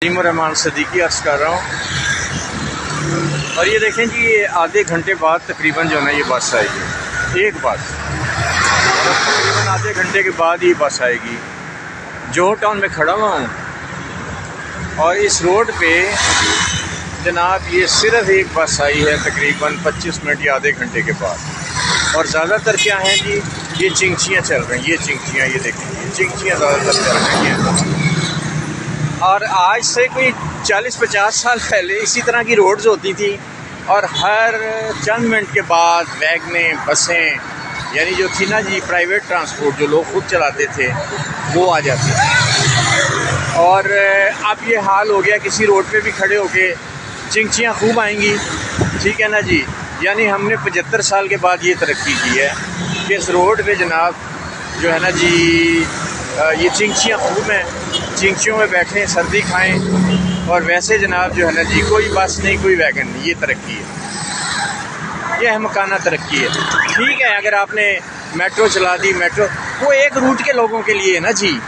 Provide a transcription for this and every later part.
عظیم الرحمان صدیقی عرض کر رہا ہوں، اور یہ دیکھیں جی یہ آدھے گھنٹے بعد تقریباً جو ہے نا یہ بس آئے گی، ایک بس تقریباً آدھے گھنٹے کے بعد یہ بس آئے گی۔ جوہر ٹاؤن میں کھڑا ہوا ہوں اور اس روڈ پہ جناب یہ صرف ایک بس آئی ہے تقریباً 25 منٹ یا آدھے گھنٹے کے بعد، اور زیادہ تر کیا ہیں جی یہ چنگچیاں چل رہی ہیں، یہ چنگچیاں یہ دیکھیں یہ چنگچیاں زیادہ تر چل رہی ہیں۔ اور آج سے کوئی 40-50 سال پہلے اسی طرح کی روڈز ہوتی تھیں، اور ہر چند منٹ کے بعد ویگنیں بسیں یعنی جو تھی نا جی پرائیویٹ ٹرانسپورٹ جو لوگ خود چلاتے تھے وہ آ جاتے تھے۔ اور اب یہ حال ہو گیا کسی روڈ پہ بھی کھڑے ہو کے چنگچیاں خوب آئیں گی، ٹھیک ہے نا جی۔ یعنی ہم نے 75 سال کے بعد یہ ترقی کی ہے کہ اس روڈ پہ جناب جو ہے نا جی یہ چنگچیاں خوب ہیں، چنگچیوں میں بیٹھیں سردی کھائیں، اور ویسے جناب جو ہے نا جی کوئی بس نہیں کوئی ویگن نہیں، یہ ترقی ہے، یہ احمقانہ ترقی ہے۔ ٹھیک ہے اگر آپ نے میٹرو چلا دی، میٹرو وہ ایک روٹ کے لوگوں کے لیے ہے نا جی،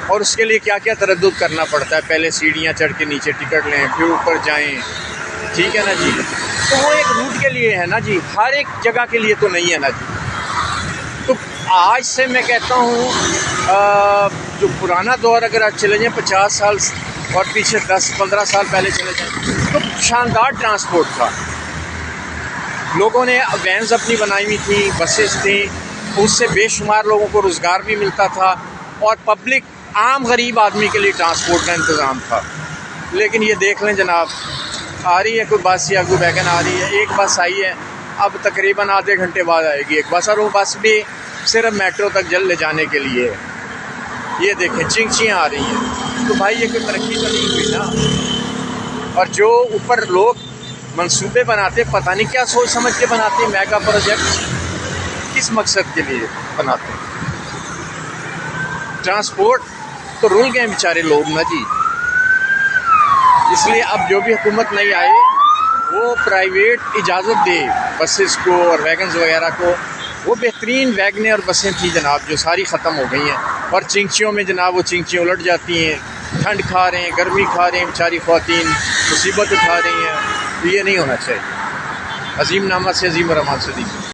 اور اس کے لیے کیا کیا تردد کرنا پڑتا ہے، پہلے سیڑھیاں چڑھ کے نیچے ٹکٹ لیں پھر اوپر جائیں، ٹھیک ہے نا جی۔ تو وہ ایک روٹ کے لیے ہے نا جی، ہر ایک جگہ کے لیے تو نہیں ہے نا جی۔ تو آج سے میں کہتا ہوں جو پرانا دور اگر آپ چلے جائیں 50 سال اور پیچھے 10-15 سال پہلے چلے جائیں تو شاندار ٹرانسپورٹ تھا، لوگوں نے وینز اپنی بنائی ہوئی تھیں، بسیز تھیں، اس سے بے شمار لوگوں کو روزگار بھی ملتا تھا، اور پبلک عام غریب آدمی کے لیے ٹرانسپورٹ کا انتظام تھا۔ لیکن یہ دیکھ لیں جناب آ رہی ہے کوئی بس یا کوئی ویگن آ رہی ہے، ایک بس آئی ہے اب تقریباً آدھے گھنٹے بعد آئے گی ایک بس، اور وہ بس بھی صرف میٹرو تک لے جانے کے لیے ہے۔ یہ دیکھیں چنگچیاں آ رہی ہیں، تو بھائی یہ کوئی ترقی تو نہیں ہوئی نا۔ اور جو اوپر لوگ منصوبے بناتے پتہ نہیں کیا سوچ سمجھ کے بناتے ہیں، میگا پروجیکٹ کس مقصد کے لیے بناتے ہیں؟ ٹرانسپورٹ تو رول گئے بیچارے لوگ نا جی، اس لیے اب جو بھی حکومت نہیں آئے وہ پرائیویٹ اجازت دے بسز کو اور ویگنز وغیرہ کو۔ وہ بہترین ویگنیں اور بسیں تھیں جناب جو ساری ختم ہو گئی ہیں، اور چنگچیوں میں جناب وہ چنگچیاں الٹ جاتی ہیں، ٹھنڈ کھا رہے ہیں، گرمی کھا رہے ہیں، بیچاری خواتین مصیبت اٹھا رہی ہیں، یہ نہیں ہونا چاہیے۔ عظیم نامہ سے عظیم الرحمان صدیقی۔